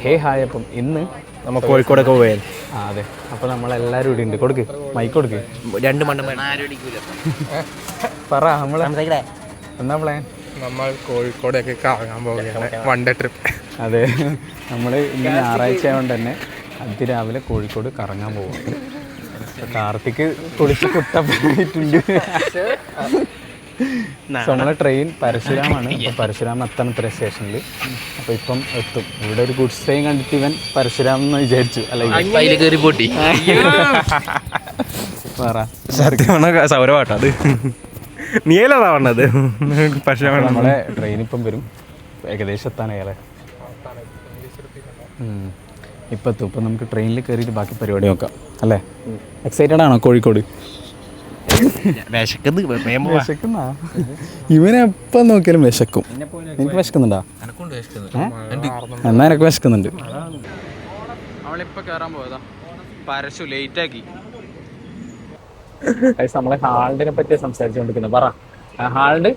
Hi. അപ്പം ഇന്ന് നമ്മൾ കോഴിക്കോടൊക്കെ പോയാൽ അതെ. അപ്പോൾ നമ്മളെല്ലാവരും ഇവിടെ ഉണ്ട്. കൊടുക്ക് മൈക്ക് കൊടുക്ക്. രണ്ട് മണ്ടം പറ നമ്മളെ എന്നാ പ്ലാൻ? നമ്മൾ കോഴിക്കോടൊക്കെ കറങ്ങാൻ പോവുകയാണ്, വൺ ഡേ ട്രിപ്പ്. അതെ, നമ്മൾ ഇന്ന് ഞായറാഴ്ച ആയതുകൊണ്ട് തന്നെ അതിരാവിലെ കോഴിക്കോട് കറങ്ങാൻ പോകും. കാർത്തിക് കുളിച്ച് കുട്ടപ്പോയിട്ടുണ്ട്. നമ്മളെ ട്രെയിൻ പരശുരാമാണ്. അപ്പോൾ പരശുരാം എത്തണം ഇത്ര സ്റ്റേഷനിൽ. അപ്പോൾ ഇപ്പം എത്തും. ഇവിടെ ഒരു ഗുഡ്സ് ട്രെയിൻ കണ്ടിട്ട് ഇവൻ പരശുരാം എന്ന് വിചാരിച്ചു. അല്ലെങ്കിൽ പറ സത്യമാണ് സൗരവാട്ടോ അത്. നീലതാ പറഞ്ഞത്. പക്ഷേ നമ്മളെ ട്രെയിൻ ഇപ്പം വരും. ഏകദേശം എത്താനായാലേ ഇപ്പം എത്തും. ഇപ്പം നമുക്ക് ട്രെയിനിൽ കയറിയിട്ട് ബാക്കി പരിപാടി നോക്കാം അല്ലേ? എക്സൈറ്റഡ് ആണോ കോഴിക്കോട്? വിശക്കുന്ന ഇവനെപ്പം നോക്കിയാലും വിശക്കും. എനിക്ക് വിശക്കുന്നുണ്ടോ? എന്നാ എനിക്ക് വിശക്കുന്നുണ്ട്. അവളിപ്പോൾ കയറാൻ പോയതാ. പരശു ലേറ്റാക്കി. നമ്മളെ ഹാൾഡിനെ പറ്റി സംസാരിച്ചുകൊണ്ടിരിക്കുന്നത്. പറ ഹാൾഡ്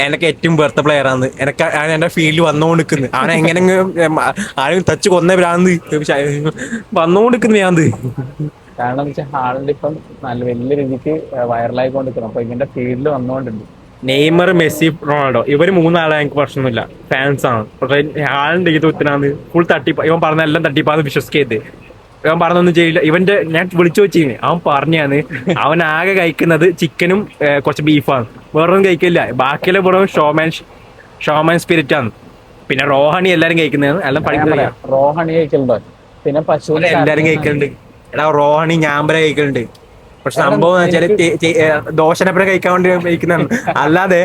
എനിക്ക് ഏറ്റവും ബെർത്ത പ്ലെയർ ആണ്. എനിക്ക് എന്റെ ഫീൽഡിൽ വന്നുകൊണ്ടിരിക്കുന്നു. അവൻ എങ്ങനെ ആരും ടച്ച് കൊന്ന ഭ്രാന്ത് വന്നുകൊണ്ടിരിക്കുന്നു ഭ്രാന്ത്. കാരണം എന്ന് വെച്ചാൽ ഹാളിന്റെ ഇപ്പം നല്ല വലിയ രീതിക്ക് വൈറലായിക്കൊണ്ടിരിക്കണം. അപ്പൊ ഇവന്റെ ഫീൽഡിൽ വന്നുകൊണ്ടുണ്ട്. നെയ്മർ, മെസ്സി, റൊണാൾഡോ ഇവര് മൂന്നാളെ എനിക്ക് പ്രശ്നമൊന്നുമില്ല, ഫാൻസ് ആണ്. പക്ഷേ ഹാളിന്റെ ഇത് ഒത്തിനാണ് ഫുൾ തട്ടിപ്പ്. ഇവൻ പറഞ്ഞ എല്ലാം തട്ടിപ്പാന്ന് വിശ്വസിക്കരുത്. ഇവൻ പറഞ്ഞൊന്നും ചെയ്യില്ല. ഇവന്റെ ഞാൻ വിളിച്ചു വെച്ചിരുന്നു, അവൻ പറഞ്ഞാണ് അവൻ ആകെ കഴിക്കുന്നത് ചിക്കനും കുറച്ച് ബീഫാണ്, വേറൊന്നും കഴിക്കില്ല. ബാക്കിയുള്ള വെറും ഷോമാൻ സ്പിരിറ്റ് ആണ്. പിന്നെ റോഹണി എല്ലാരും കഴിക്കുന്നതാണ്. എല്ലാം പഠിക്കുന്നത് റോഹണി കഴിക്കലുണ്ടോ? പിന്നെ പശു എല്ലാരും കഴിക്കുന്നുണ്ട്. എടാ റോഹണി ഞാമ്പര കഴിക്കുന്നുണ്ട്. പക്ഷെ സംഭവം എന്ന് വെച്ചാല് ദോശനപ്പുറം കഴിക്കാൻ വേണ്ടി കഴിക്കുന്നതാണ്, അല്ലാതെ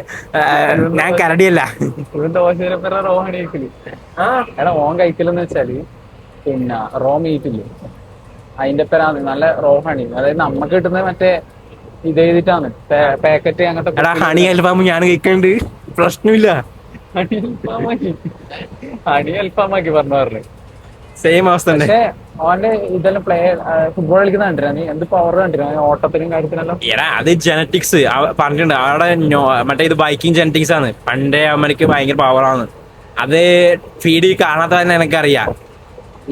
ഞാൻ കരടിയല്ല. ദോശനപ്പുറ റോഹണി കഴിക്കല്. എടാ ഓൻ കഴിക്കലെന്ന് വെച്ചാല് പിന്നെ റോ മീറ്റില്ലേ, അതിന്റെ പേരാണ് നല്ല റോഹണി. അതായത് നമുക്ക് കിട്ടുന്നത് മറ്റേ ഇത് ചെയ്തിട്ടാണ് പാക്കറ്റ് അങ്ങനത്തെ. എടാ ഹണി അൽഫാം ഞാൻ കഴിക്കുന്നുണ്ട്, പ്രശ്നമില്ല. ഹണി അൽഫാമാക്കി പറഞ്ഞു സെയിം അവസ്ഥ തന്നെ. പക്ഷേ അവന്റെ ഇതെല്ലാം പ്ലെയർ ഫുട്ബോൾ കളിക്കുന്ന കണ്ടിരാ നീ? എന്ത് പവർ കണ്ടിരാ ഓട്ടത്തിനും കാര്യത്തിനെല്ലാം? എടാ അത് ജനറ്റിക്സ് പറഞ്ഞിട്ടുണ്ട് അവിടെ. മറ്റേ ഇത് ബൈക്കിംഗ് ജനറ്റിക്സ് ആണ്. പണ്ടേ അവനക്ക് ഭയങ്കര പവറാണ്. അത് ഫീഡ് കാണാത്ത തന്നെ എനിക്കറിയാം.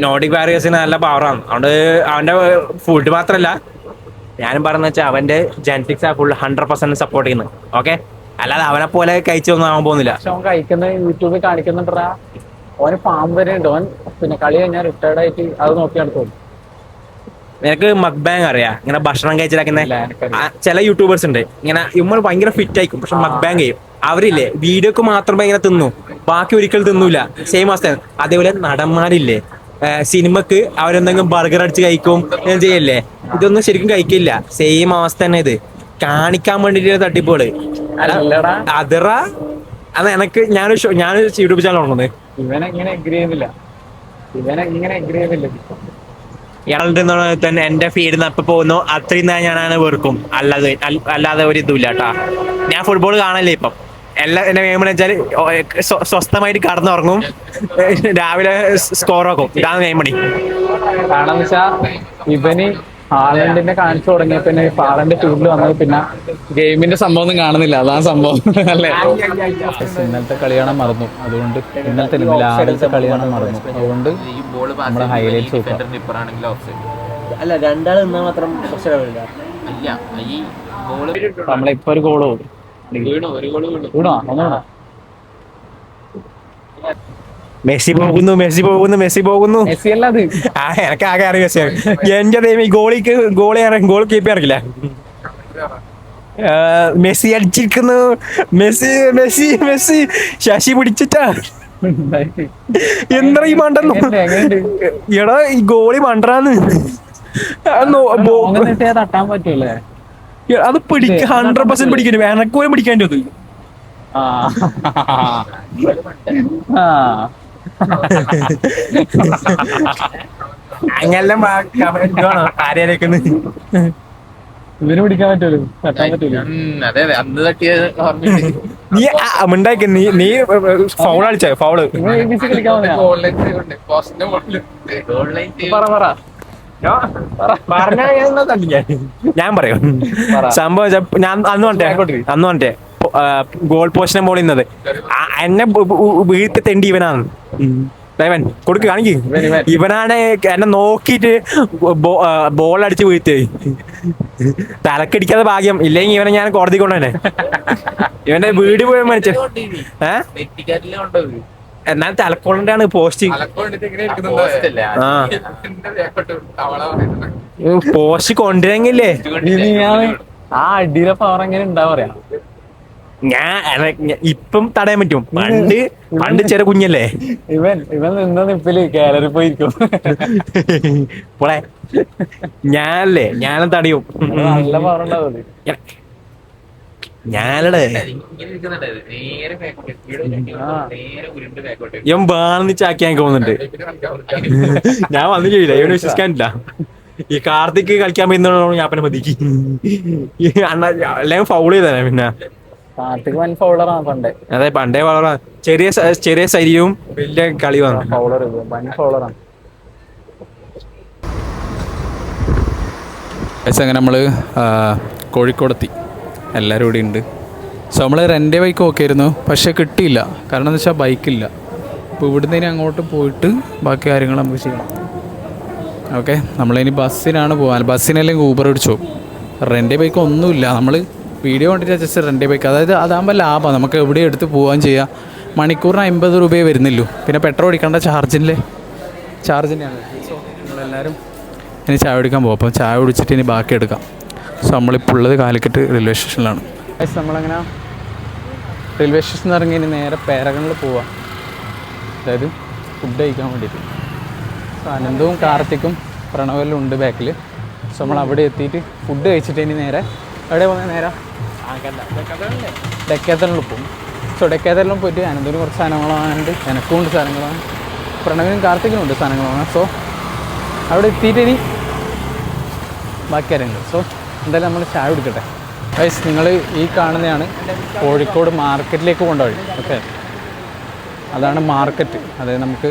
നോർഡിക് വാരിയേഴ്സിന് നല്ല പവറാണ്. അതുകൊണ്ട് അവന്റെ ഫുഡ് മാത്രല്ല ഞാനും പറഞ്ഞ വെച്ചാൽ അവന്റെ ജനറ്റിക്സ് ആ ഫുൾ 100% സപ്പോർട്ട് ചെയ്യുന്നത്. ഓക്കെ, അല്ലാതെ അവനെ പോലെ കഴിച്ചൊന്നും ആവാൻ പോകുന്നില്ല. പക്ഷെ അവൻ കഴിക്കുന്ന യൂട്യൂബിൽ കാണിക്കുന്നുണ്ടാ. ഓന് ഫാം വരെ ഉണ്ട്. ഓൻ പിന്നെ കളി കഴിഞ്ഞാൽ റിട്ടയർഡ് ആയിട്ട് അത് നോക്കി നടത്തും. നിനക്ക് മക്ബാങ് അറിയാം? ഇങ്ങനെ ഭക്ഷണം കഴിച്ചിലാക്കുന്ന ചില യൂട്യൂബേഴ്സ് ഉണ്ട്. ഇങ്ങനെ ഇമ്മൾ ഭയങ്കര ഫിറ്റ് ആയിരിക്കും, പക്ഷെ മക്ബാങ് ചെയ്യും. അവരില്ലേ വീഡിയോക്ക് മാത്രമേ ഇങ്ങനെ തിന്നു, ബാക്കി ഒരിക്കലും തിന്നൂല. സെയിം അവസ്ഥ. അതേപോലെ നടന്മാരില്ലേ സിനിമക്ക് അവരെന്തെങ്കിലും ബർഗർ അടിച്ച് കഴിക്കും ചെയ്യല്ലേ, ഇതൊന്നും ശരിക്കും കഴിക്കില്ല. സെയിം അവസ്ഥ തന്നെ ഇത്. കാണിക്കാൻ വേണ്ടിട്ട് തട്ടിപ്പുകള് അതിറ. അത് എനക്ക് ഞാനൊരു യൂട്യൂബ് ചാനൽ തുടങ്ങുന്നത്. ഇവനെങ്ങനെ എഗ്രി ചെയ്യുന്നില്ല. ഇയാളുടെ തന്നെ എന്റെ ഫീൽഡിൽ നിന്ന് എപ്പോ പോകുന്നു അത്രയും ഞാനാണ് വെറുക്കും. അല്ലാതെ ഒരു ഇതുമില്ല കേട്ടാ. ഞാൻ ഫുട്ബോൾ കാണല്ലേ ഇപ്പം. എല്ലാം എന്റെ മെയിൻ വെച്ചാൽ സ്വസ്ഥമായിട്ട് കടന്നുറങ്ങും, രാവിലെ സ്കോർ ആക്കും. ഇതാണ് മെയിൻ പണി. കാരണം വെച്ചാ ഇവന് ഹാളണ്ടിനെ കാണിച്ചു തുടങ്ങിയ പിന്നെ ഹാളണ്ട് ഫീൽഡിൽ വന്നത് പിന്നെ ഗെയിമിന്റെ സംഭവം ഒന്നും കാണുന്നില്ല. അതാണ് സംഭവം അല്ലേ? ഇന്നലത്തെ കളിയാണ് മറന്നു. അതുകൊണ്ട് ഇന്നലത്തെ രാവിലത്തെ കളിയാണ് മറന്നു. അതുകൊണ്ട് നമ്മുടെ ഹൈലൈറ്റ്സ് നോക്കാം. അല്ല രണ്ടാൾ നിന്നാൽ മാത്രം പ്രശ്നമില്ല. നമ്മളിപ്പോ ഒരു ഗോള് വീണോ? ഒന്നുകൂടാ. മെസ്സി പോകുന്നു. മെസ്സി അല്ല അത്. എനിക്ക് ആകെ അറിയാം മെസ്സി. എന്റെ ദൈവം ഈ ഗോൾ കീപ്പ് ഇറക്കില്ല. മെസ്സി അടിച്ചിരിക്കുന്നു. മെസ്സി ശശി പിടിച്ചിട്ടാ. എന്താ ഈ മണ്ടെന്നു? എടാ ഈ ഗോളി മണ്ടാന്ന്. തട്ടാൻ പറ്റൂലേ? അത് പിടിക്ക 100% പിടിക്കുന്നു. എനക്കോലും പിടിക്കേണ്ടത്. അങ്ങനെല്ലാം ആരെയാലേക്കുന്നു. ഇവന് പിടിക്കാൻ പറ്റൂലോ, തട്ടാൻ പറ്റൂലോ. നീ മിണ്ടായിക്ക. നീ ഫൗൾ കളിച്ചോ? ഫൗള് ഞാൻ പറയാം. സംഭവം ഞാൻ അന്ന് പറഞ്ഞേ ഗോൾ പോസ്റ്റിനെ മോളിന്നത് എന്നെ വീഴ്ത്തി തെണ്ടി ഇവനാണ്. ഇവൻ കൊടുക്ക് കാണിക്ക്. ഇവനാണ് എന്നെ നോക്കിയിട്ട് ബോൾ അടിച്ച് വീഴ്ത്തേ. തലക്കടിക്കാതെ ഭാഗ്യം, ഇല്ലെങ്കിൽ ഇവനെ ഞാൻ കോടതി കൊണ്ടുതന്നെ. ഇവന്റെ വീട് പോയ മനുഷ്യൻ. എന്നാൽ തലക്കോളിന്റെ പോസ്റ്റ്. പോസ്റ്റ് കൊണ്ടുവരെങ്കിലേ ആ അടിയിലെ പവർ എങ്ങനെ ഉണ്ടാ പറയാ. ഇപ്പം തടയാൻ പറ്റും. പണ്ട് ചെറിയ കുഞ്ഞല്ലേ ഇവൻ നിന്ന നിപ്പില് ഗാലറി പോയിരിക്കും. പോളെ ഞാനും തടയും. നല്ല പവർ ഉണ്ടാവും. ഞാനടെ ഇവൻ വേണമെന്ന് ചാക്കിയാൻ പോകുന്നുണ്ട്. ഞാൻ വന്നു ചെയ്യില്ല, ഇവന് വിശ്വസിക്കാനില്ല. ഈ കാർത്തിക് കളിക്കാൻ പറ്റുന്ന ഞാൻ പിന്നെ മതിക്ക് അല്ലെങ്കിൽ ഫൗൾ ചെയ്തേ. പിന്നെ കാർത്തിക് വൻ ഫൗളറാണ് പണ്ടേ. അതെ, പണ്ടേ വളരെ ചെറിയ ശരീരവും വലിയ കളി വന്നു. ഫൗളർ വൻ ഫൗളറാണ്. അങ്ങനെ നമ്മള് കോഴിക്കോടെത്തി. എല്ലാവരും ഇവിടെ ഉണ്ട്. സോ നമ്മൾ റെൻ്റ് ബൈക്ക് നോക്കിയായിരുന്നു, പക്ഷേ കിട്ടിയില്ല. കാരണം എന്താ വെച്ചാൽ ബൈക്കില്ല. അപ്പോൾ ഇവിടുന്ന് ഇനി അങ്ങോട്ട് പോയിട്ട് ബാക്കി കാര്യങ്ങൾ നമുക്ക് ചെയ്യണം. ഓക്കെ, നമ്മളിനി ബസ്സിനാണ് പോകാൻ. ബസ്സിനല്ലെങ്കിൽ ഊബർ പിടിച്ചു. റെൻ്റ് ബൈക്ക് ഒന്നുമില്ല. നമ്മൾ വീഡിയോ കണ്ടിട്ട് ജസ്റ്റ് റെൻ്റ് ബൈക്ക്, അതായത് അതാകുമ്പോൾ ലാഭമാണ്. നമുക്ക് എവിടെ എടുത്ത് പോകാൻ ചെയ്യാം. മണിക്കൂറിന് 50 രൂപയെ വരുന്നുള്ളൂ. പിന്നെ പെട്രോൾ അടിക്കേണ്ട ചാർജിൻ്റെയാണ്. സോ നമ്മളെല്ലാവരും ഇനി ചായ കുടിക്കാൻ പോകും. അപ്പം ചായ കുടിച്ചിട്ട് ഇനി ബാക്കി എടുക്കാം. സോ നമ്മളിപ്പോൾ ഉള്ളത് കാലിക്കറ്റ് റെയിൽവേ സ്റ്റേഷനിലാണ്. നമ്മളങ്ങനെ റെയിൽവേ സ്റ്റേഷനിൽ ഇറങ്ങി ഇനി നേരെ പേരകളിൽ പോവാം, അതായത് ഫുഡ് കഴിക്കാൻ വേണ്ടിയിട്ട്. സോ അനന്തവും കാർത്തിക്കും പ്രണവെല്ലാം ഉണ്ട് ബാക്കിൽ. സോ നമ്മൾ അവിടെ എത്തിയിട്ട് ഫുഡ് കഴിച്ചിട്ട് ഇനി നേരെ എവിടെ പോകുന്നത്? നേരെ ഡെക്കാത്തലിൽ പോകും. സോ ഡെക്കാത്തലിലും പോയിട്ട് അനന്തവിന് കുറച്ച് സാധനങ്ങൾ വാങ്ങാനുണ്ട്, എനക്കും ഉണ്ട് സാധനങ്ങൾ വാങ്ങാൻ, പ്രണവിനും കാർത്തിക്കിനും ഉണ്ട് സാധനങ്ങൾ വാങ്ങാൻ. സോ അവിടെ എത്തിയിട്ട് ഇനി ബാക്കി കാര്യങ്ങൾ. സോ എന്തായാലും നമ്മൾ ചായ കുടിക്കട്ടെ. ഗൈസ്, നിങ്ങൾ ഈ കാണുന്നതാണ് കോഴിക്കോട് മാർക്കറ്റിലേക്ക് കൊണ്ടുപോയി. ഓക്കെ, അതാണ് മാർക്കറ്റ്. അതായത് നമുക്ക്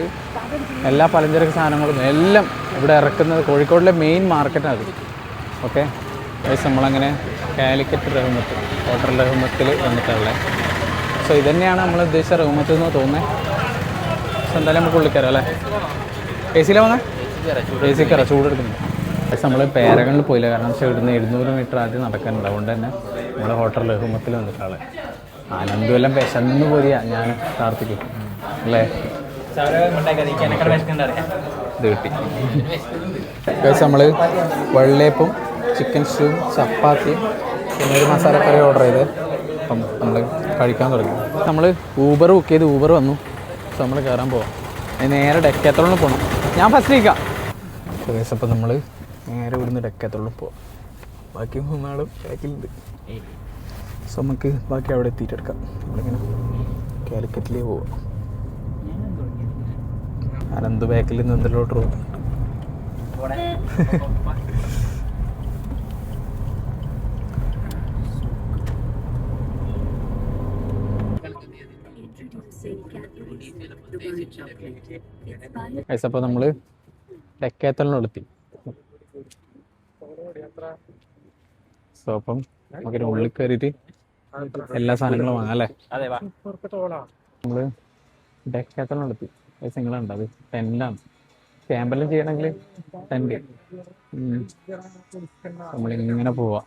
എല്ലാ പലചരക്ക് സാധനങ്ങളും എല്ലാം ഇവിടെ ഇറക്കുന്നത് കോഴിക്കോടിലെ മെയിൻ മാർക്കറ്റാണ് അത്. ഓക്കെ ഗൈസ്, നമ്മളങ്ങനെ കാലിക്കറ്റ് റഹ്മത്ത്, ഹോട്ടൽ റഹ്മത്തിൽ വന്നിട്ടുള്ളത്. സോ ഇതുതന്നെയാണ് നമ്മൾ ഉദ്ദേശിച്ച റഹ്മത്ത് എന്ന് തോന്നുന്നത്. സോ എന്തായാലും നമുക്ക് ഉള്ളിൽ കയറാം അല്ലേ? എ സിയിലാണ് വന്നേ? എ സി കയറാം, ചൂടെടുക്കുന്നുണ്ട്. പക്ഷെ നമ്മൾ പേരകളിൽ പോയില്ല, കാരണം വെച്ചാൽ ഇവിടുന്ന് 700 മീറ്റർ ആദ്യം നടക്കാനുണ്ട്. അതുകൊണ്ട് തന്നെ നമ്മൾ ഹോട്ടൽ റഹ്മത്തിൽ വന്നിട്ടാണ്. ആനന്ദം എല്ലാം വിശന്ന് പോരിക, ഞാൻ കാർത്തിക്കും അല്ലേ? ഇത് കിട്ടി. നമ്മൾ വെള്ളയപ്പും ചിക്കൻ സ്റ്റൂവും ചപ്പാത്തിയും പിന്നെ ഒരു മസാലക്കറി ഓർഡർ ചെയ്ത് അപ്പം നമ്മൾ കഴിക്കാൻ തുടങ്ങി. നമ്മൾ ഊബർ ബുക്ക് ചെയ്ത് ഊബർ വന്നു. സോ നമ്മൾ കയറാൻ പോവാം. നേരെ ഡെക്കാത്തലോണിൽ പോകണം. ഞാൻ ഫസ്റ്റ് നിൽക്കാം. അപ്പം നമ്മൾ നേരെ ഇവിടുന്ന് ഡെക്കാത്തലോണിൽ പോവാം. ബാക്കി 3 ആളും ബാക്കിലുണ്ട്. സോ നമുക്ക് ബാക്കി അവിടെ എത്തിയിട്ടെടുക്കാം. നമ്മളിങ്ങനെ കാലിക്കറ്റിലേ പോവാം. അനന്ത് ബാക്കിൽ നിന്ന് എന്തെല്ലോട്ട് പോകും. അപ്പോൾ നമ്മൾ ഡെക്കാത്തലിനെത്തി. സോ അപ്പം നമുക്ക് ഉള്ളിൽ കയറിയിട്ട് എല്ലാ സാധനങ്ങളും വാങ്ങാം അല്ലേ? നമ്മൾ ഡെക്കാത്തലിനെത്തി. സിംഗിളുണ്ട്, അത് 10-ലാണ്. ക്യാമ്പെല്ലാം ചെയ്യണമെങ്കിൽ 10. നമ്മളിങ്ങനെ പോവാം.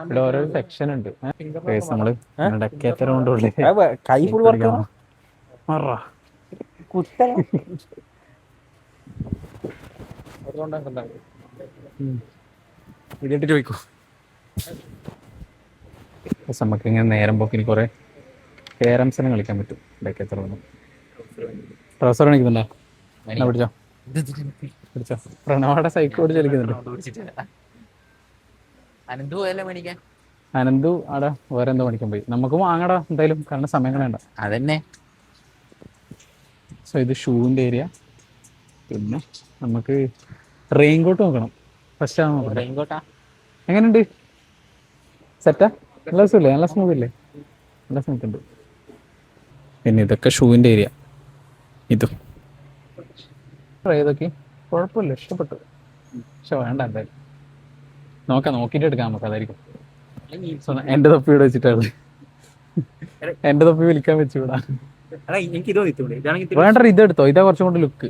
ഇവിടെ ഓരോ സെക്ഷൻ ഉണ്ട്. നമ്മൾ ഡെക്കാത്തൽ കൊണ്ടുള്ള കൈ ഫുൾ വർക്ക് ഇതിട്ട് ചോദിക്കൂ. നമുക്കിങ്ങനെ നേരം പോക്കിന് കുറെ ക്യാരംസിനെ കളിക്കാൻ പറ്റും. ഡെക്കാത്തൽ ട്രൗസർ കാണിക്കുന്നുണ്ടോ? പിടിച്ചോ പിടിച്ചോ. പ്രണവയുടെ സൈക്കിൾ ഓടിച്ച് കളിക്കുന്നുണ്ട്. അനന്തു അവിടെ വേറെ എന്തോ മേടിക്കാൻ പോയി. നമുക്ക് വാങ്ങടാ എന്തായാലും, കാരണം സമയം വേണ്ട. അതന്നെ. സോ ഇത് ഷൂവിൻ്റെ ഏരിയ. പിന്നെ നമുക്ക് റെയിൻകോട്ട് നോക്കണം. ഫസ്റ്റ് ആണ് നോക്കണം. റെയിൻകോട്ടാ എങ്ങനെയുണ്ട്? സെറ്റാ? നല്ല രസമില്ലേ? നല്ല സ്മൂത്ത് ഇല്ലേ? നല്ല സ്മൂത്ത് ഉണ്ട്. പിന്നെ ഇതൊക്കെ ഷൂവിൻ്റെ ഏരിയ. ഇതും ഏതൊക്കെ കുഴപ്പമില്ല, ഇഷ്ടപ്പെട്ടു. പക്ഷെ വേണ്ട എന്തായാലും നോക്കാം, നോക്കിയിട്ട് എടുക്കാം നമുക്ക്. അതായിരിക്കും. എൻ്റെ തൊപ്പി ഇവിടെ വെച്ചിട്ടാണ്. എൻ്റെ തൊപ്പി വിളിക്കാൻ വെച്ചുകൂടാ. എടാ എനിക്ക് ഇത് തോന്നിയിട്ടുണ്ട് ഇതാണെങ്കിൽ വേണ്ട ഇതെടുത്തോ, ഇതാ കുറച്ചും കൂടി ലുക്ക്.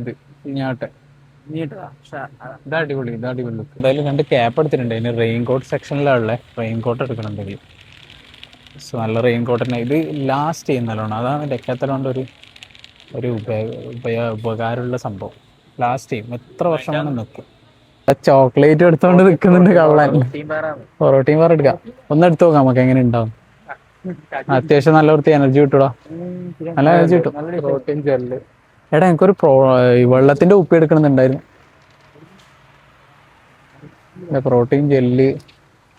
ഇത് ഞാട്ടെ ഇത് അടിപൊളി ലുക്ക്. എന്തായാലും 2 ക്യാപ്പ് എടുത്തിട്ടുണ്ട്. ഇനി റെയിൻ കോട്ട് സെക്ഷനിലുള്ള റെയിൻ കോട്ട് എടുക്കണം. സോ നല്ല റെയിൻ കോട്ട് തന്നെ. ഇത് ലാസ്റ്റ് ചെയ്യുന്നല്ലോണം, അതാണ് ഡെക്കാത്തലോണ്ട് ഒരു ഉപകാരമുള്ള സംഭവം. ലാസ്റ്റ് ചെയ്യും, എത്ര വർഷം കൊണ്ട് നിൽക്കും. ചോക്ലേറ്റ് എടുത്തോണ്ട് നിൽക്കുന്നുണ്ട് കള്ളൻ. പ്രോട്ടീൻ ബാർ എടുക്കാം, ഒന്ന് എടുത്തു നോക്കാം നമുക്ക് എങ്ങനെ ഉണ്ടാവും. അത്യാവശ്യം നല്ല വൃത്തി എനർജി കിട്ടൂടാ, നല്ല എനർജി കിട്ടും. Protein gel. എടാ എനിക്കൊരു വെള്ളത്തിന്റെ ഉപ്പ് എടുക്കണമെന്നുണ്ടായിരുന്നു. പ്രോട്ടീൻ ജെല്ല്,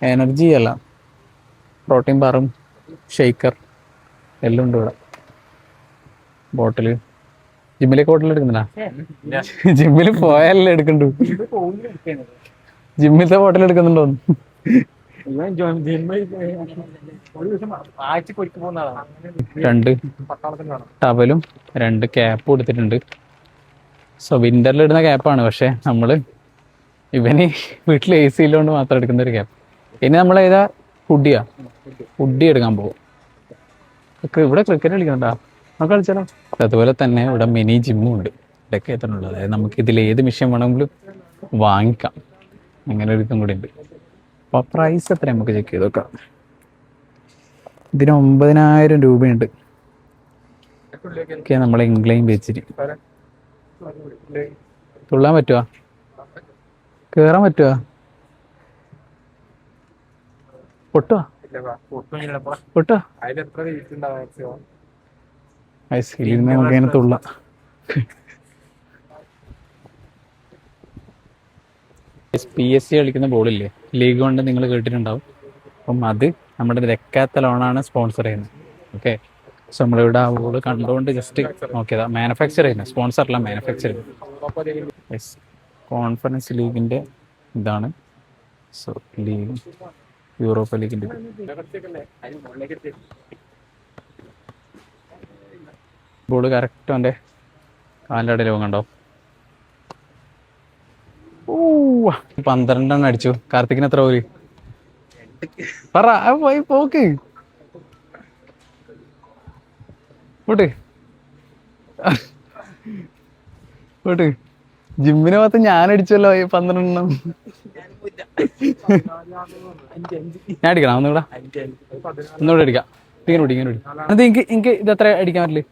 എനർജി അല്ല, പ്രോട്ടീൻ ബാറും ഷെയ്ക്കർ എല്ലാം ഉണ്ട് ഇവിടെ. ബോട്ടില് ജിമ്മിലേക്ക് ബോട്ടിൽ എടുക്കുന്നില്ല, ജിമ്മിൽ പോയാലല്ലേ എടുക്കണ്ടു. ജിമ്മിലത്തെ ബോട്ടിൽ എടുക്കുന്നുണ്ടോ? 2 ടവലും 2 ക്യാപ്പും കൊടുത്തിട്ടുണ്ട്. സോ വിന്ററിൽ ഇടുന്ന ക്യാപ്പാണ്, പക്ഷെ നമ്മള് ഇവന് വീട്ടിൽ AC ഇല്ലോണ്ട് മാത്രം എടുക്കുന്ന ഒരു ക്യാപ്പ്. ഇനി നമ്മൾ ഏതാ ഹുഡി എടുക്കാൻ പോകും. ഇവിടെ ക്രിക്കറ്റ് കളിക്കണ്ടാ, നമുക്ക് കളിച്ചാലോ. അതുപോലെ തന്നെ ഇവിടെ മിനി ജിമ്മും ഉണ്ട് ഇതൊക്കെ എത്തണുള്ളൂ. അതായത് നമുക്ക് ഇതിൽ ഏത് മെഷീൻ വേണമെങ്കിലും വാങ്ങിക്കാം, അങ്ങനെ ഒരു ഇതും കൂടി ഉണ്ട്. അപ്പോൾ പ്രൈസ് എത്ര നമുക്ക് ചെക്ക് ചെയ്ത് നോക്കാം. ഇതിന് 9,000 രൂപയുണ്ട്. ഓക്കെ, നമ്മളെ ഇംഗ്ലൈൻ വെച്ചിട്ട് തുള്ളാൻ പറ്റുക, കേറാൻ പറ്റുക, പൊട്ടുക ഐസ്ക്രീം നമുക്ക് അതിനെ തുള്ളാം. PSC കളിക്കുന്ന ബോളില്ലേ, ലീഗ് കൊണ്ട് നിങ്ങൾ കേട്ടിട്ടുണ്ടാവും. അപ്പം അത് നമ്മുടെ ഡെക്കാത്തലോണാണ് സ്പോൺസർ ചെയ്യുന്നത്. ഓക്കെ, സോ നമ്മളിവിടെ ആ ബോൾ കണ്ടുകൊണ്ട് ജസ്റ്റ് നോക്കിയതാ. മാനുഫാക്ചർ ചെയ്യുന്നത്, സ്പോൺസർ അല്ല, മാനുഫാക്ചർ ചെയ്യുന്നത്. യെസ്, കോൺഫറൻസ് ലീഗിൻ്റെ ഇതാണ്. സോ ലീഗ്, യൂറോപ്പ ലീഗിൻ്റെ ബോൾ കറക്റ്റ് അവൻ്റെ കാലിൻ്റെ ഇടയിൽ കണ്ടോ. 12 അടിച്ചു. കാർത്തിക്കിന് എത്ര പോല് പറ, പോയി പോക്ക് പോട്ട്. ജിമ്മിന് ഭാഗത്ത് ഞാൻ അടിച്ചല്ലോ 12. ഞാൻ അടിക്കണം ഒന്നുകൂടെ അടിക്കാം. ഇങ്ങനെ അത് എനിക്ക് ഇതെത്ര അടിക്കാൻ പറ്റില്ല.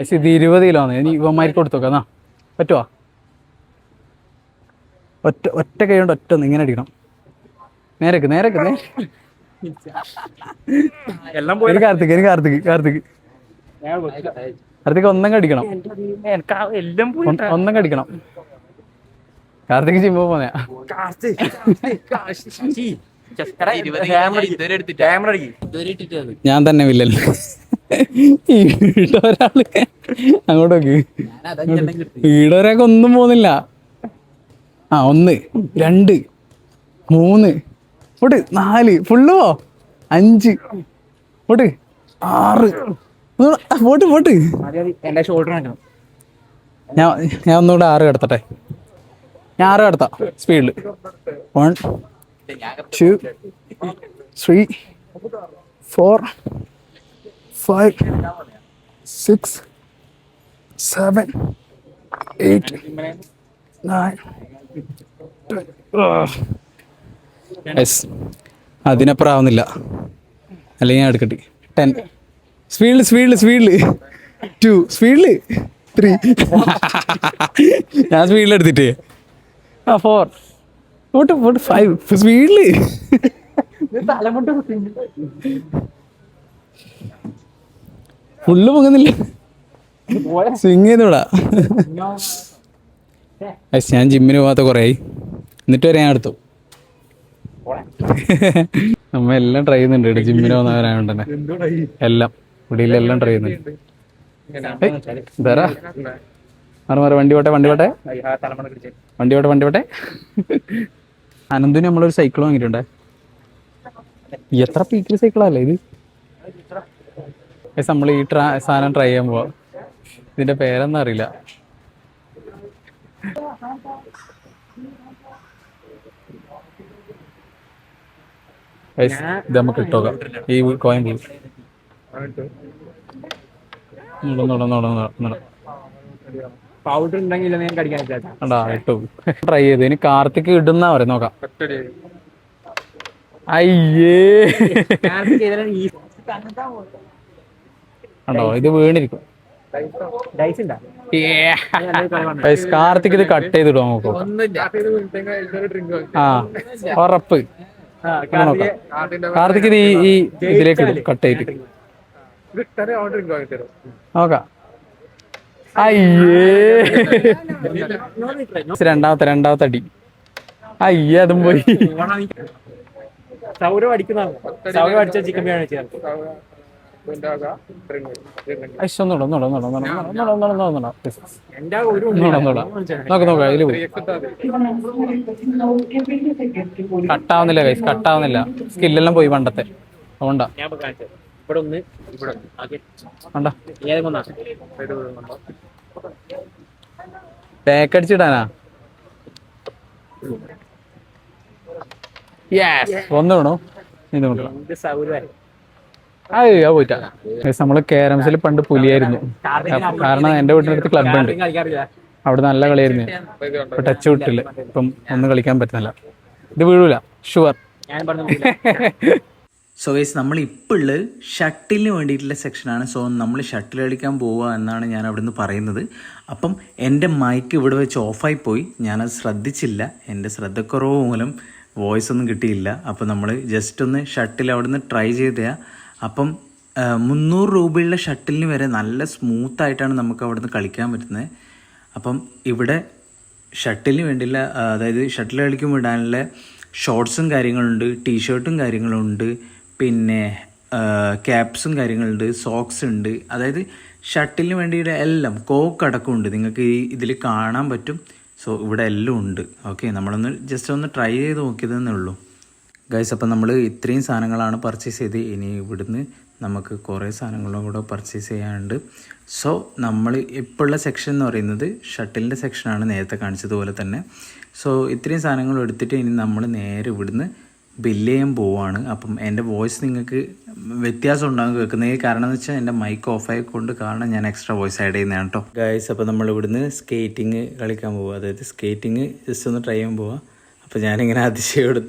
ഇത് 20 കിലോ ആണ്. ഇനി ഇവന്മാർക്ക് കൊടുത്തോക്കാം. എന്നാ പറ്റുവാ? ഒറ്റ കൈ കൊണ്ട് ഒറ്റ ഇങ്ങനെ അടിക്കണം. നേരക്ക് കാർത്തിക് ഒന്നങ്ങ് അടിക്കണം. ഒന്നങ്ങ് അടിക്കണം. കാർത്തിക് ജിമ്മ് പോന്നെയാ. ഞാൻ തന്നെ വില്ലൻ. ഈടൊരാള് അങ്ങോട്ട് നോക്ക്. ഈടൊരാൾക്ക് ഒന്നും പോകുന്നില്ല. 1 2 3 പോട്ട് 4 ഫുള്ള് പോ. 5 പോട്ട് 6 പോട്ട്. എന്റെ ഷോൾഡർ ഞാൻ ഒന്നുകൂടെ 6 കിടത്തട്ടെ. ഞാൻ 6 കിടത്താം സ്പീഡിൽ. 1 2 3 4 5 6 7 8 9 10. അതിനപ്പുറം ആവുന്നില്ല, അല്ലെങ്കിൽ ഞാൻ എടുക്കട്ടെ. 10 സ്പീഡിൽ 2 സ്പീഡിൽ 3 ഞാൻ സ്പീഡിൽ എടുത്തിട്ട് 4 5 സ്പീഡിൽ. ഫുള്ള് പൊങ്ങുന്നില്ല, സ്വിങ് ചെയ്തൂടാ. ഞാൻ ജിമ്മിന് പോകാത്ത കുറേ ആയി, എന്നിട്ട് വരെ ഞാൻ എടുത്തു. നമ്മ എല്ലാം ട്രൈ ചെയ്യുന്നുണ്ട് ഇവിടെ, ജിമ്മിന് പോകുന്നവരായോണ്ട് തന്നെ എല്ലാം ഇവിടെയെല്ലാം ട്രൈ ചെയ്യുന്നുണ്ട്. മാറി വണ്ടി പോട്ടെ. അനന്തിന് നമ്മളൊരു സൈക്കിൾ വാങ്ങിയിട്ടുണ്ടേ. എത്ര പീക്കിൽ സൈക്കിളല്ലേ ഇത്. നമ്മൾ ഈ സാധനം ട്രൈ ചെയ്യാൻ പോവാ. ഇതിന്റെ പേരൊന്നും അറിയില്ല. Guys, ഇത് നമുക്ക് ഇട്ടോക്കാം ഈ കോയിൻ പോയി പൗഡർ ഉണ്ടെങ്കിൽ ഞാൻ കടിക്കാൻ ഇട്ടു. ട്രൈ ചെയ്ത് ഇനി കാർത്തിക് ഇടുന്ന വരെ നോക്കാം. അയ്യേ കണ്ടോ ഇത് വീണിരിക്കും. കാർത്തിക് ഇത് കട്ട് ചെയ്തിടും നോക്കൂ. ആ ഉറപ്പ് കാർത്തിക് ഇത് ഈ ഇതിലേക്ക് ഇടും കട്ട് ചെയ്തിട്ട് നോക്കാം. അയ്യേ രണ്ടാമത്തെ അടി. അയ്യേ അതും പോയി. സൗരവ് അടിക്കുന്നതാണ്. സൗരവ് അടിച്ച ചിക്കൻ ബിരിയാണി ചെയ്യാം. കട്ടാവുന്നില്ല ഗൈസ്, കട്ടാവുന്നില്ല. സ്കില്ലെല്ലാം പോയി പണ്ടത്തെ. അതുകൊണ്ടാ പാക്ക് അടിച്ചിടാനാ. ഒന്ന് വേണോ ഇത് പോയിട്ടാ. നമ്മള് കേരംസിൽ പണ്ട് പുലിയായിരുന്നു. കാരണം എന്റെ വീട്ടിനടുത്ത് ക്ലബ് ഉണ്ട്, അവിടെ നല്ല കളിയായിരുന്നു. ഇപ്പൊ ടച്ച് വിട്ടില്ല, ഇപ്പം ഒന്നും കളിക്കാൻ പറ്റുന്നില്ല. ഇത് വീഴൂല ഷുവർ. സോ ഗൈസ് നമ്മളിപ്പോൾ ഉള്ളത് ഷട്ടിലിന് വേണ്ടിയിട്ടുള്ള സെക്ഷനാണ്. സോ നമ്മൾ ഷട്ടിൽ കളിക്കാൻ പോവുക എന്നാണ് ഞാൻ അവിടുന്ന് പറയുന്നത്. അപ്പം എൻ്റെ മൈക്ക് ഇവിടെ വെച്ച് ഓഫായി പോയി, ഞാനത് ശ്രദ്ധിച്ചില്ല. എൻ്റെ ശ്രദ്ധക്കുറവ് മൂലം വോയിസ് ഒന്നും കിട്ടിയില്ല. അപ്പോൾ നമ്മൾ ജസ്റ്റ് ഒന്ന് ഷട്ടിൽ അവിടുന്ന് ട്രൈ ചെയ്തതാണ്. അപ്പം 300 രൂപയുള്ള ഷട്ടിലിന് വരെ നല്ല സ്മൂത്തായിട്ടാണ് നമുക്ക് അവിടുന്ന് കളിക്കാൻ പറ്റുന്നത്. അപ്പം ഇവിടെ ഷട്ടിലിന് വേണ്ടിയുള്ള അതായത് ഷട്ടിൽ കളിക്കുമ്പോൾ ഇടാനുള്ള ഷോർട്സും കാര്യങ്ങളുണ്ട്, ടീഷർട്ടും കാര്യങ്ങളുണ്ട്, പിന്നെ ക്യാപ്സും കാര്യങ്ങളുണ്ട്, സോക്സ് ഉണ്ട്. അതായത് ഷട്ടിലിന് വേണ്ടിയിട്ട് എല്ലാം കോക്ക് അടക്കമുണ്ട്. നിങ്ങൾക്ക് ഈ ഇതിൽ കാണാൻ പറ്റും. സോ ഇവിടെ എല്ലാം ഉണ്ട്. ഓക്കെ, നമ്മളൊന്ന് ജസ്റ്റ് ഒന്ന് ട്രൈ ചെയ്ത് നോക്കിയതെന്നേ ഉള്ളൂ ഗൈസ്. അപ്പം നമ്മൾ ഇത്രയും സാധനങ്ങളാണ് പർച്ചേസ് ചെയ്ത്. ഇനി ഇവിടുന്ന് നമുക്ക് കുറേ സാധനങ്ങളും കൂടെ പർച്ചേസ് ചെയ്യാനുണ്ട്. സോ നമ്മൾ ഇപ്പോൾ ഉള്ള സെക്ഷൻ എന്ന് പറയുന്നത് ഷട്ടിലിൻ്റെ സെക്ഷനാണ്, നേരത്തെ കാണിച്ചതുപോലെ തന്നെ. സോ ഇത്രയും സാധനങ്ങൾ എടുത്തിട്ട് ഇനി നമ്മൾ നേരെ ഇവിടുന്ന് ബില്ല് ചെയ്യാൻ പോവുകയാണ്. അപ്പം എൻ്റെ വോയിസ് നിങ്ങൾക്ക് വ്യത്യാസം ഉണ്ടാകും കേൾക്കുന്നത്. കാരണം എന്ന് വെച്ചാൽ എൻ്റെ മൈക്ക് ഓഫായിക്കൊണ്ട് കാരണം ഞാൻ എക്സ്ട്രാ വോയിസ് ആഡ് ചെയ്യുന്നതാണ് കേട്ടോ ഗൈസ്. അപ്പോൾ നമ്മൾ ഇവിടുന്ന് സ്കേറ്റിങ് കളിക്കാൻ പോവുക, അതായത് സ്കേറ്റിങ് ജസ്റ്റ് ഒന്ന് ട്രൈ ചെയ്യാൻ പോവുക. അപ്പോൾ ഞാനിങ്ങനെ അതിശയോട്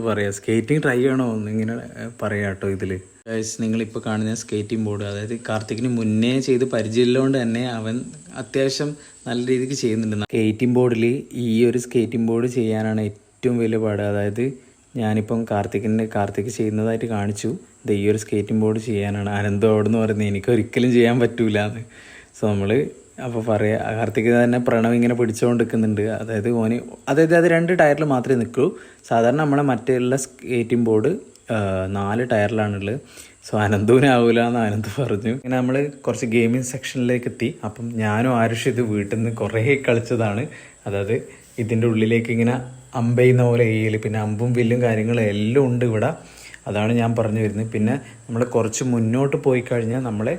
പറയാം, സ്കേറ്റിംഗ് ട്രൈ ചെയ്യണോ എന്നിങ്ങനെ പറയാം കേട്ടോ ഇതിൽ ഗൈസ്. നിങ്ങളിപ്പോൾ കാണുന്ന സ്കേറ്റിംഗ് ബോർഡ്, അതായത് കാർത്തിക്കിന് മുന്നേ ചെയ്ത് പരിചയമുള്ളതുകൊണ്ട് തന്നെ അവൻ അത്യാവശ്യം നല്ല രീതിക്ക് ചെയ്യുന്നുണ്ട്. സ്കേറ്റിംഗ് ബോർഡിൽ ഈ ഒരു സ്കേറ്റിംഗ് ബോർഡ് ചെയ്യാനാണ് ഏറ്റവും വലിയ പാട്. അതായത് ഞാനിപ്പം കാർത്തിക് ചെയ്യുന്നതായിട്ട് കാണിച്ചു. ഇത് ഈ ഒരു സ്കേറ്റിംഗ് ബോർഡ് ചെയ്യാനാണ്. അനന്തോടെന്ന് പറയുന്നത് എനിക്ക് ഒരിക്കലും ചെയ്യാൻ പറ്റൂല എന്ന്. സോ നമ്മൾ അപ്പോൾ പറയാം, കാർത്തിക് തന്നെ പ്രണവ് ഇങ്ങനെ പിടിച്ചുകൊണ്ട് നിൽക്കുന്നുണ്ട്. അതായത് അത് 2 ടയറിൽ മാത്രമേ നിൽക്കൂ. സാധാരണ നമ്മളെ മറ്റുള്ള സ്കേറ്റിംഗ് ബോർഡ് 4 ടയറിലാണുള്ളത്. സോ അനന്തൂനാവൂല എന്ന് അനന്ത് പറഞ്ഞു. ഇങ്ങനെ നമ്മൾ കുറച്ച് ഗെയിമിംഗ് സെക്ഷനിലേക്ക് എത്തി. അപ്പം ഞാനും ആരുഷ് ഇത് വീട്ടിൽ നിന്ന് കുറേ കളിച്ചതാണ്. അതായത് ഇതിൻ്റെ ഉള്ളിലേക്ക് ഇങ്ങനെ അമ്പെയ്യുന്ന പോലെ ചെയ്യൽ, പിന്നെ അമ്പും വില്ലും കാര്യങ്ങളും എല്ലാം ഉണ്ട് ഇവിടെ. അതാണ് ഞാൻ പറഞ്ഞു വരുന്നത്. പിന്നെ നമ്മൾ കുറച്ച് മുന്നോട്ട് പോയി കഴിഞ്ഞാൽ നമ്മളെ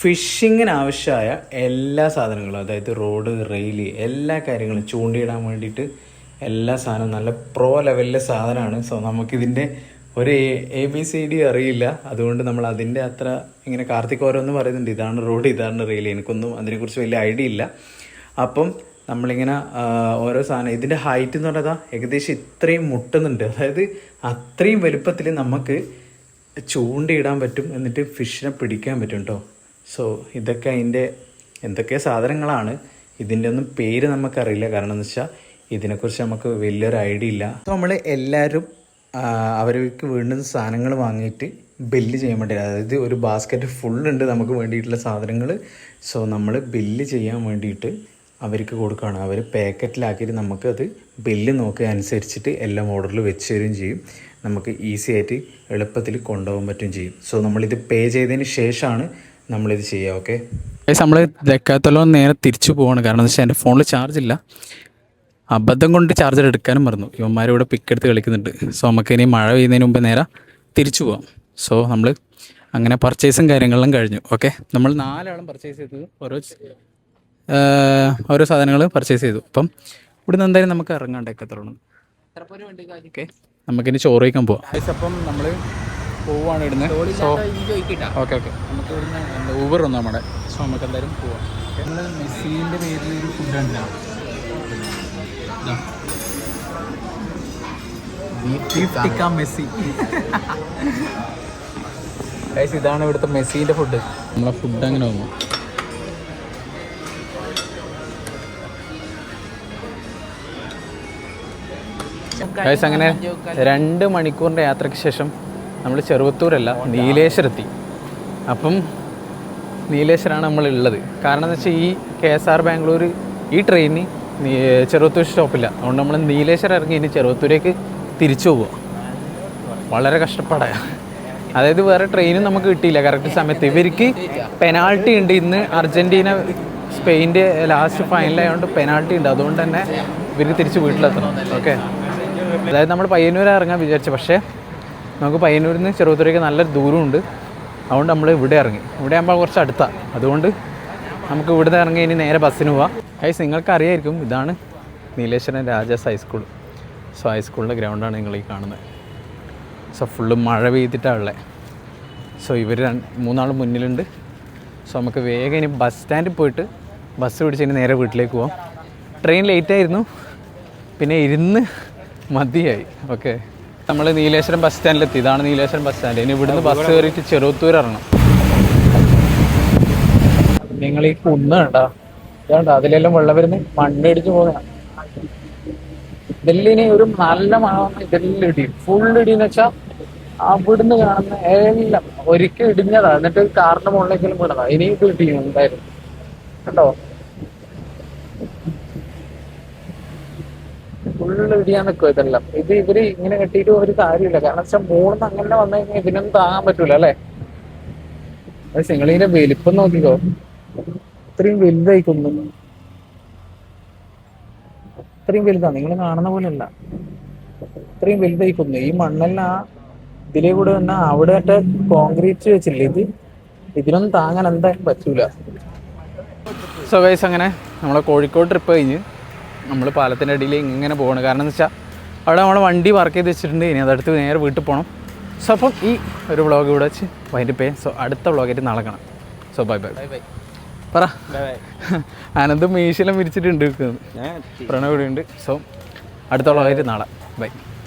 ഫിഷിങ്ങിന് ആവശ്യമായ എല്ലാ സാധനങ്ങളും, അതായത് റോഡ്, റെയില്, എല്ലാ കാര്യങ്ങളും ചൂണ്ടയിടാൻ വേണ്ടിയിട്ട് എല്ലാ സാധനവും നല്ല പ്രോ ലെവലിലെ സാധനമാണ്. സോ നമുക്കിതിൻ്റെ ഒരു ABCD അറിയില്ല. അതുകൊണ്ട് നമ്മൾ അതിൻ്റെ അത്ര ഇങ്ങനെ കാർത്തിക് ഓരോന്ന് പറയുന്നുണ്ട്, ഇതാണ് റോഡ്, ഇതാണ് റെയിൽ. എനിക്കൊന്നും അതിനെക്കുറിച്ച് വലിയ ഐഡിയ ഇല്ല. അപ്പം നമ്മളിങ്ങനെ ഓരോ സാധനം, ഇതിൻ്റെ ഹൈറ്റ് എന്ന് പറഞ്ഞാൽ ഏകദേശം ഇത്രയും മുട്ടുന്നുണ്ട്. അതായത് അത്രയും വലുപ്പത്തിൽ നമുക്ക് ചൂണ്ടയിടാൻ പറ്റും, എന്നിട്ട് ഫിഷിനെ പിടിക്കാൻ പറ്റും കേട്ടോ. സോ ഇതൊക്കെ അതിൻ്റെ എന്തൊക്കെ സാധനങ്ങളാണ്. ഇതിൻ്റെ ഒന്നും പേര് നമുക്കറിയില്ല, കാരണം എന്ന് വെച്ചാൽ ഇതിനെക്കുറിച്ച് നമുക്ക് വലിയൊരു ഐഡിയ ഇല്ല. സോ നമ്മൾ എല്ലാവരും അവർക്ക് വേണ്ടുന്ന സാധനങ്ങൾ വാങ്ങിയിട്ട് ബില്ല് ചെയ്യാൻ വേണ്ടി, അതായത് ഒരു ബാസ്ക്കറ്റ് ഫുള്ളുണ്ട് നമുക്ക് വേണ്ടിയിട്ടുള്ള സാധനങ്ങൾ. സോ നമ്മൾ ബില്ല് ചെയ്യാൻ വേണ്ടിയിട്ട് അവർക്ക് കൊടുക്കുകയാണ്. അവർ പാക്കറ്റിലാക്കിയിട്ട് നമുക്കത് ബില്ല് നോക്കുക അനുസരിച്ചിട്ട് എല്ലാം ഓർഡറിൽ വെച്ച് തരുകയും ചെയ്യും. നമുക്ക് ഈസി ആയിട്ട് എളുപ്പത്തിൽ കൊണ്ടുപോകാൻ പറ്റുകയും ചെയ്യും. സോ നമ്മളിത് പേ ചെയ്തതിന് ശേഷമാണ് നമ്മളിത് ചെയ്യുക. ഓക്കെ, നമ്മൾ ഡെക്കാത്തലോൺ നേരെ തിരിച്ചു പോവാണ്. കാരണം എന്താ വെച്ചാൽ എൻ്റെ ഫോണിൽ ചാർജ് ഇല്ല. അബദ്ധം കൊണ്ട് ചാർജർ എടുക്കാനും മറന്നു. ഇവന്മാരിവിടെ പിക്കെടുത്ത് കളിക്കുന്നുണ്ട്. സോ നമുക്ക് ഇനി മഴ പെയ്യുന്നതിന് മുമ്പ് നേരെ തിരിച്ചു പോവാം. സോ നമ്മൾ അങ്ങനെ പർച്ചേസും കാര്യങ്ങളെല്ലാം കഴിഞ്ഞു. ഓക്കെ, നമ്മൾ 4 ആളും പർച്ചേസ് ചെയ്തത് ഓരോ ഓരോ സാധനങ്ങൾ പർച്ചേസ് ചെയ്തു. അപ്പം ഇവിടുന്ന് എന്തായാലും നമുക്ക് ഇറങ്ങാണ്ട് എക്കത്തോളം. ഓക്കെ, നമുക്കിനി ചോറ് കഴിക്കാൻ പോവാം. അപ്പം നമ്മൾ പോവാണ് ഇവിടുന്ന്. സോ ഓക്കെ നമുക്ക് ഇവിടുന്ന് ഊബർ വന്നു നമ്മുടെ. സോ നമുക്ക് എന്തായാലും പോവാം. നമ്മൾ മെസ്സിൻ്റെ പേരിൽ ഒരു ഫുഡ് ഉണ്ടാവും. മെസ്സി ഇതാണ് ഇവിടുത്തെ മെസ്സിൻ്റെ ഫുഡ്. നമ്മളെ ഫുഡ് അങ്ങനെ വന്നു. അങ്ങനെ 2 മണിക്കൂറിൻ്റെ യാത്രയ്ക്ക് ശേഷം നമ്മൾ ചെറുവത്തൂരല്ല നീലേശ്വരത്തി. അപ്പം നീലേശ്വരമാണ് നമ്മളുള്ളത്. കാരണം എന്ന് വെച്ചാൽ ഈ KSR ബാംഗ്ലൂർ ഈ ട്രെയിനിന് ചെറുവത്തൂർ സ്റ്റോപ്പില്ല. അതുകൊണ്ട് നമ്മൾ നീലേശ്വരം ഇറങ്ങി ഇനി ചെറുവത്തൂരേക്ക് തിരിച്ചു പോവുക. വളരെ കഷ്ടപ്പാടാണ്. അതായത് വേറെ ട്രെയിനും നമുക്ക് കിട്ടിയില്ല കറക്റ്റ് സമയത്ത്. ഇവർക്ക് പെനാൾട്ടി ഉണ്ട്. ഇന്ന് അർജൻറ്റീന സ്പെയിൻ്റെ ലാസ്റ്റ് ഫൈനലായതുകൊണ്ട് പെനാൾട്ടി ഉണ്ട്. അതുകൊണ്ട് തന്നെ ഇവർക്ക് തിരിച്ച് വീട്ടിലെത്തണം. ഓക്കെ, അതായത് നമ്മൾ പയ്യന്നൂർ ഇറങ്ങാൻ വിചാരിച്ചു. പക്ഷേ നമുക്ക് പയ്യന്നൂരിൽ നിന്ന് ചെറുവത്തൂരേക്ക് നല്ല ദൂരമുണ്ട്. അതുകൊണ്ട് നമ്മൾ ഇവിടെ ഇറങ്ങി. ഇവിടെ ആകുമ്പോൾ കുറച്ച് അടുത്താണ്. അതുകൊണ്ട് നമുക്ക് ഇവിടുന്ന് ഇറങ്ങി ഇനി നേരെ ബസ്സിന് പോവാം. ഗൈസ്, നിങ്ങൾക്ക് അറിയായിരിക്കും ഇതാണ് നീലേശ്വരം രാജാസ് ഹൈസ്കൂൾ. സോ ഹൈസ്കൂളിൻ്റെ ഗ്രൗണ്ടാണ് നിങ്ങൾ ഈ കാണുന്നത്. സോ ഫുള്ള് മഴ പെയ്തിട്ടാണ് ഉള്ളത്. സോ ഇവർ 3 മുന്നിലുണ്ട്. സോ നമുക്ക് വേഗം ഇനി ബസ് സ്റ്റാൻഡിൽ പോയിട്ട് ബസ് പിടിച്ച് ഇനി നേരെ വീട്ടിലേക്ക് പോവാം. ട്രെയിൻ ലേറ്റായിരുന്നു, പിന്നെ ഇരുന്ന് മതിയായി. ഓക്കെ, നമ്മൾ നീലേശ്വരം ബസ് സ്റ്റാൻഡിലെത്തി. ഇതാണ് നീലേശ്വരം ബസ് സ്റ്റാൻഡ്. ഇനി ഇവിടുന്ന് ബസ് കയറിയിട്ട് ചെറുവത്തൂർ ഇറങ്ങണം. നിങ്ങൾ ഈ കുന്ന് കണ്ടോ? ഇതാണ്ടോ അതിലെല്ലാം വെള്ളം വരുന്ന മണ്ണിടിച്ച് പോകുന്ന. ഇതെല്ലാം ഇനി ഒരു നല്ല മഴ വന്നാൽ ഇതെല്ലാം ഇടി, ഫുൾ ഇടിയെന്ന് വെച്ചാൽ അവിടുന്ന് കാണുന്ന എല്ലാം ഒരിക്കൽ ഇടിഞ്ഞതാ. എന്നിട്ട് കാറിന്റെ മുകളിലേക്കെല്ലാം വീണതാ. ഇനി ഇത് ഇടിയും എന്തായാലും. കണ്ടോ, ഫുള്ള് ഇടിയാൻ നിൽക്കും ഇതെല്ലാം. ഇത് ഇവര് ഇങ്ങനെ കെട്ടിയിട്ട് ഒരു കാര്യമില്ല. കാരണം വെച്ചാൽ മൂന്ന് അങ്ങനെ വന്നു കഴിഞ്ഞാൽ ഇതിനൊന്നും താങ്ങാൻ പറ്റൂല അല്ലേ? നിങ്ങളിതിന്റെ വലിപ്പം നോക്കിക്കോ, ഇത്രയും വലുതായിക്കൊന്നു. ഇത്രയും വലുതാ, നിങ്ങൾ കാണുന്ന പോലെ അല്ല. ഇത്രയും വലുതായിക്കൊന്നു. ഈ മണ്ണെല്ലാം ഇതിലേ കൂടെ വന്നാൽ അവിടെ ആയിട്ട് കോൺക്രീറ്റ് വെച്ചില്ലേ, ഇതിനൊന്നും താങ്ങാൻ എന്തായാലും പറ്റൂല. സോ ഗൈസ്, അങ്ങനെ നമ്മളെ കോഴിക്കോട് ട്രിപ്പ് കഴിഞ്ഞ് നമ്മൾ പാലത്തിൻ്റെ അടിയിൽ ഇങ്ങനെ പോകണം. കാരണം എന്ന് വെച്ചാൽ അവിടെ നമ്മൾ വണ്ടി പാർക്ക് ചെയ്ത് വെച്ചിട്ടുണ്ട്. ഇനി അതെടുത്ത് നേരെ വീട്ടിൽ പോകണം. സോ അപ്പം ഈ ഒരു വ്ളോഗ് ഇവിടെ വെച്ച് വൈൻഡപ്പ് ചെയ്യാം. സോ അടുത്ത വ്ളോഗായിട്ട് നാളെ കാണാം. So bye bye. പറ, ആനന്ദം മീശെല്ലാം വിരിച്ചിട്ടുണ്ട്, പ്രണവ് ഇവിടെ ഉണ്ട്. സോ അടുത്ത വ്ളോഗായിട്ട് നാളെ ബൈ.